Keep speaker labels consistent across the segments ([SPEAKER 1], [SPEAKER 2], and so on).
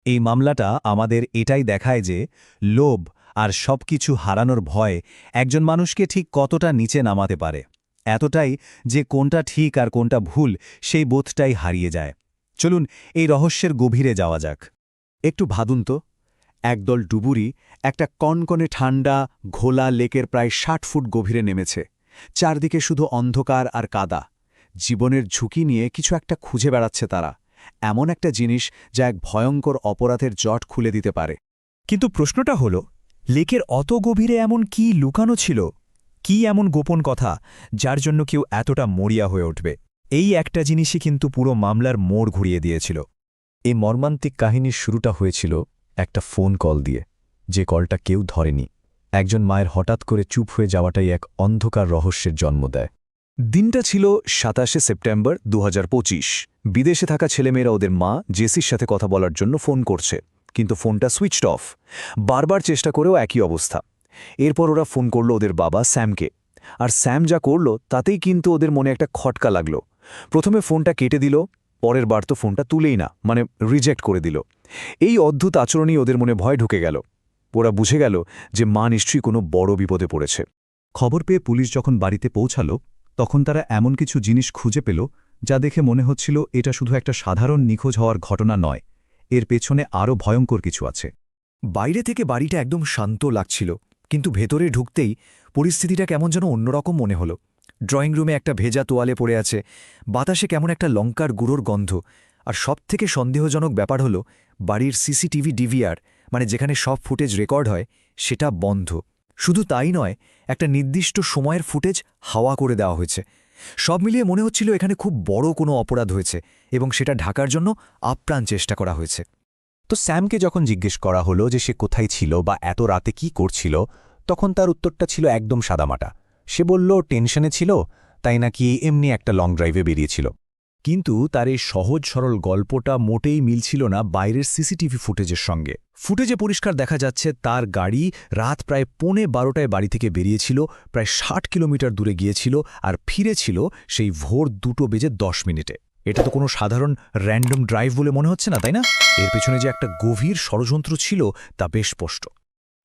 [SPEAKER 1] এই মামলাটা আমাদের এটাই দেখায় যে লোভ আর সবকিছু হারানোর ভয় একজন মানুষকে ঠিক কতটা নিচে নামাতে পারে, এতটাই যে কোনটা ঠিক আর কোনটা ভুল সেই বোধটাই হারিয়ে যায়। চলুন এই রহস্যের গভীরে যাওয়া যাক।
[SPEAKER 2] একটু ভাবুন তো, একদল ডুবুরি একটা কনকনে ঠান্ডা ঘোলা লেকের প্রায় ৬০ ফুট গভীরে নেমেছে। চারদিকে শুধু অন্ধকার আর কাদা। জীবনের ঝুঁকি নিয়ে কিছু একটা খুঁজে বেড়াচ্ছে তারা, এমন একটা জিনিস যা এক ভয়ঙ্কর অপরাধের জট খুলে দিতে পারে।
[SPEAKER 3] কিন্তু প্রশ্নটা হল, লেকের অত গভীরে এমন কি লুকানো ছিল? কি এমন গোপন কথা যার জন্য কেউ এতটা মরিয়া হয়ে উঠবে? এই একটা জিনিসই কিন্তু পুরো মামলার মোড় ঘুরিয়ে দিয়েছিল।
[SPEAKER 4] এই মর্মান্তিক কাহিনীর শুরুটা হয়েছিল একটা ফোন কল দিয়ে, যে কলটা কেউ ধরেনি। একজন মায়ের হঠাৎ করে চুপ হয়ে যাওয়াটাই এক অন্ধকার রহস্যের জন্ম দেয়।
[SPEAKER 2] দিনটা ছিল ২৭শে সেপ্টেম্বর ২০২৫। বিদেশে থাকা ছেলেমেয়েরা ওদের মা জেসির সাথে কথা বলার জন্য ফোন করছে, কিন্তু ফোনটা সুইচড অফ। বারবার চেষ্টা করেও একই অবস্থা। এরপর ওরা ফোন করল ওদের বাবা স্যামকে, আর স্যাম যা করল তাতেই কিন্তু ওদের মনে একটা খটকা লাগল। প্রথমে ফোনটা কেটে দিল, পরের বার তো ফোনটা তুলেই না, মানে রিজেক্ট করে দিল। এই অদ্ভুত আচরণই ওদের মনে ভয় ঢুকে গেল। ওরা বুঝে গেল যে মা নিশ্চয়ই কোনো বড় বিপদে পড়েছে।
[SPEAKER 1] খবর পেয়ে পুলিশ যখন বাড়িতে পৌঁছাল, তখন তারা এমন কিছু জিনিস খুঁজে পেল যা দেখে মনে হচ্ছিল এটা শুধু একটা সাধারণ নিখোঁজ হওয়ার ঘটনা নয়, এর পেছনে আরও ভয়ঙ্কর কিছু আছে।
[SPEAKER 5] বাইরে থেকে বাড়িটা একদম শান্ত লাগছিল, কিন্তু ভেতরে ঢুকতেই পরিস্থিতিটা কেমন যেন অন্যরকম মনে হলো। ড্রয়িং রুমে একটা ভেজা তোয়ালে পড়ে আছে, বাতাসে কেমন একটা লঙ্কার গুঁড়োর গন্ধ। আর সবথেকে সন্দেহজনক ব্যাপার হলো, বাড়ির সিসিটিভি ডিভিআর, মানে যেখানে সব ফুটেজ রেকর্ড হয়, সেটা বন্ধ। শুধু তাই নয়, একটা নির্দিষ্ট সময়ের ফুটেজ হাওয়া করে দেওয়া হয়েছে। সব মিলিয়ে মনে হচ্ছিল এখানে খুব বড় কোনো অপরাধ হয়েছে, এবং সেটা ঢাকার জন্য আপ্রাণ চেষ্টা করা হয়েছে।
[SPEAKER 1] তো স্যামকে যখন জিজ্ঞেস করা হলো যে সে কোথায় ছিল বা এত রাতে কি করছিল, তখন তার উত্তরটা ছিল একদম সাদামাটা। সে বলল টেনশনে ছিল, তাই নাকি এমনি একটা লং ড্রাইভে বেরিয়েছিল। কিন্তু তার এই সহজ সরল গল্পটা মোটেই মিলছিল না বাইরের সিসিটিভি ফুটেজের সঙ্গে। ফুটেজে পরিষ্কার দেখা যাচ্ছে তার গাড়ি রাত প্রায় 11:15টায় বাড়ি থেকে বেরিয়েছিল, প্রায় ৬০ কিলোমিটার দূরে গিয়েছিল, আর ফিরেছিল সেই ভোর 2:10 এটা তো কোনো সাধারণ র্যান্ডম ড্রাইভ বলে মনে হচ্ছে না, তাই না? এর পেছনে যে একটা গভীর ষড়যন্ত্র ছিল তা বেশ স্পষ্ট।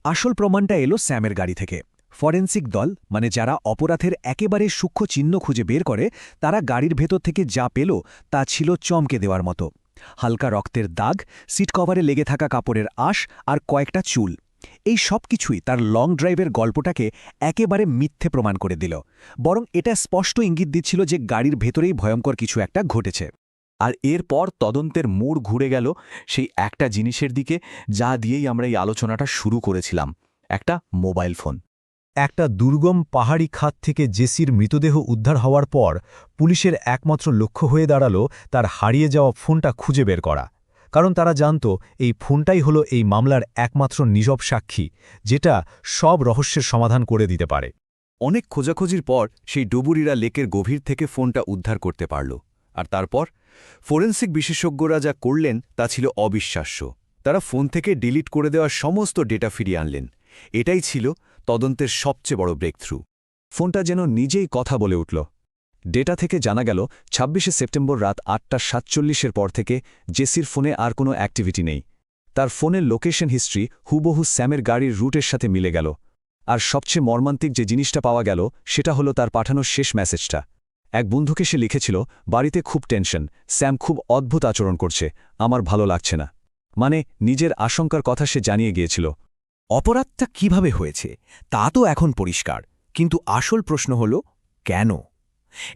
[SPEAKER 2] আসল প্রমাণটা এলো স্যামের গাড়ি থেকে। ফরেন্সিক দল, মানে যারা অপরাধের একেবারে সূক্ষ্ম চিহ্ন খুঁজে বের করে, তারা গাড়ির ভেতর থেকে যা পেল তা ছিল চমকে দেওয়ার মতো। হালকা রক্তের দাগ, সিট কভারে লেগে থাকা কাপড়ের আঁশ, আর কয়েকটা চুল। এই সব কিছুই তার লং ড্রাইভের গল্পটাকে একেবারে মিথ্যে প্রমাণ করে দিল। বরং এটা স্পষ্ট ইঙ্গিত দিচ্ছিল যে গাড়ির ভেতরেই ভয়ঙ্কর কিছু একটা ঘটেছে। আর এরপর তদন্তের মোড় ঘুরে গেল সেই একটা জিনিসের দিকে যা দিয়েই আমরা এই আলোচনাটা শুরু করেছিলাম, একটা মোবাইল ফোন।
[SPEAKER 1] একটা দুর্গম পাহাড়ি খাত থেকে জেসির মৃতদেহ উদ্ধার হওয়ার পর পুলিশের একমাত্র লক্ষ্য হয়ে দাঁড়াল তার হারিয়ে যাওয়া ফোনটা খুঁজে বের করা। কারণ তারা জানত এই ফোনটাই হলো এই মামলার একমাত্র নীরব সাক্ষী, যেটা সব রহস্যের সমাধান করে দিতে পারে।
[SPEAKER 2] অনেক খোঁজাখুঁজির পর সেই ডুবুরিরা লেকের গভীর থেকে ফোনটা উদ্ধার করতে পারল। আর তারপর ফোরেন্সিক বিশেষজ্ঞরা যা করলেন তা ছিল অবিশ্বাস্য। তারা ফোন থেকে ডিলিট করে দেওয়া সমস্ত ডেটা ফিরিয়ে আনলেন। এটাই ছিল তদন্তের সবচেয়ে বড় ব্রেকথ্রু। ফোনটা যেন নিজেই কথা বলে উঠল। ডেটা থেকে জানা গেল ২৬শে সেপ্টেম্বর রাত ৮:৪৭ পর থেকে জেসির ফোনে আর কোনো অ্যাক্টিভিটি নেই। তার ফোনের লোকেশন হিস্ট্রি হুবহু স্যামের গাড়ির রুটের সাথে মিলে গেল। আর সবচেয়ে মর্মান্তিক যে জিনিসটা পাওয়া গেল সেটা হলো তার পাঠানো শেষ মেসেজটা। এক বন্ধুকে সে লিখেছিল, বাড়িতে খুব টেনশন, স্যাম খুব অদ্ভুত আচরণ করছে, আমার ভালো লাগছে না। মানে নিজের আশঙ্কার কথা সে জানিয়ে গিয়েছিল।
[SPEAKER 5] অপরাধটা কিভাবে হয়েছে তা তো এখন পরিষ্কার, কিন্তু আসল প্রশ্ন হল কেন?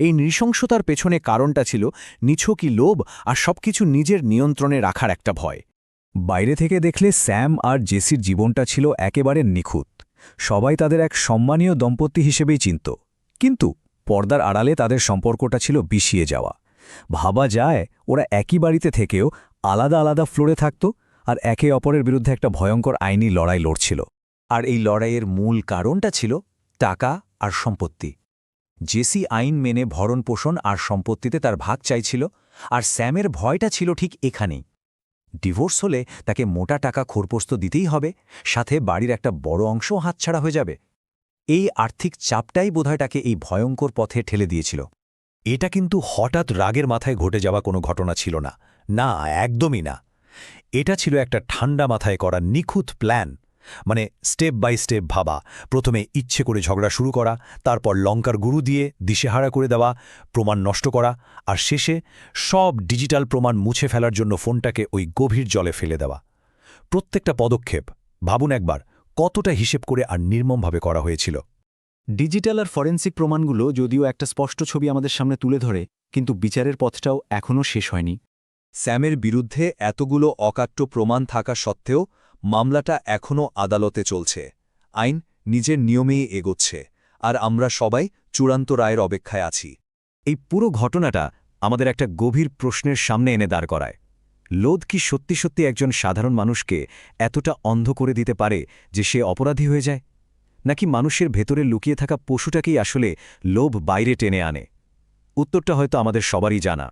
[SPEAKER 5] এই নৃশংসতার পেছনে কারণটা ছিল নিছকই লোভ আর সবকিছু নিজের নিয়ন্ত্রণে রাখার একটা ভয়।
[SPEAKER 1] বাইরে থেকে দেখলে স্যাম আর জেসির জীবনটা ছিল একেবারে নিখুঁত। সবাই তাদের এক সম্মানীয় দম্পতি হিসেবেই চিনত, কিন্তু পর্দার আড়ালে তাদের সম্পর্কটা ছিল বিষিয়ে যাওয়া। ভাবা যায় ওরা একই বাড়িতে থেকেও আলাদা আলাদা ফ্লোরে থাকত, আর একে অপরের বিরুদ্ধে একটা ভয়ঙ্কর আইনি লড়াই লড়ছিল।
[SPEAKER 5] আর এই লড়াইয়ের মূল কারণটা ছিল টাকা আর সম্পত্তি। জেসি আইন মেনে ভরণপোষণ আর সম্পত্তিতে তার ভাগ চাইছিল, আর স্যামের ভয়টা ছিল ঠিক এখানেই। ডিভোর্স হলে তাকে মোটা টাকা খোরপোস্ত দিতেই হবে, সাথে বাড়ির একটা বড় অংশও হাতছাড়া হয়ে যাবে। এই আর্থিক চাপটাই বোধহয় তাকে এই ভয়ঙ্কর পথে ঠেলে দিয়েছিল।
[SPEAKER 1] এটা কিন্তু হঠাৎ রাগের মাথায় ঘটে যাওয়া কোনো ঘটনা ছিল না, না, একদমই না। এটা ছিল একটা ঠান্ডা মাথায় করা নিখুঁত প্ল্যান, মানে স্টেপ বাই স্টেপ ভাবা। প্রথমে ইচ্ছে করে ঝগড়া শুরু করা, তারপর লঙ্কার গুরু দিয়ে দিশেহারা করে দেওয়া, প্রমাণ নষ্ট করা, আর শেষে সব ডিজিটাল প্রমাণ মুছে ফেলার জন্য ফোনটাকে ওই গভীর জলে ফেলে দেওয়া। প্রত্যেকটা পদক্ষেপ ভাবুন একবার কতটা হিসেব করে আর নির্মমভাবে করা হয়েছিল।
[SPEAKER 4] ডিজিটাল আর ফরেন্সিক প্রমাণগুলো যদিও একটা স্পষ্ট ছবি আমাদের সামনে তুলে ধরে, কিন্তু বিচারের পথটাও এখনও শেষ হয়নি।
[SPEAKER 2] স্যামের বিরুদ্ধে এতগুলো অকাট্য প্রমাণ থাকা সত্ত্বেও মামলাটা এখনও আদালতে চলছে। আইন নিজের নিয়মেই এগোচ্ছে, আর আমরা সবাই চূড়ান্ত রায়ের অপেক্ষায় আছি।
[SPEAKER 3] এই পুরো ঘটনাটা আমাদের একটা গভীর প্রশ্নের সামনে এনে দাঁড় করায়। লোভ কি সত্যি সত্যি একজন সাধারণ মানুষকে এতটা অন্ধ করে দিতে পারে যে সে অপরাধী হয়ে যায়, নাকি মানুষের ভেতরে লুকিয়ে থাকা পশুটাকেই আসলে লোভ বাইরে টেনে আনে? উত্তরটা হয়তো আমাদের সবারই জানা।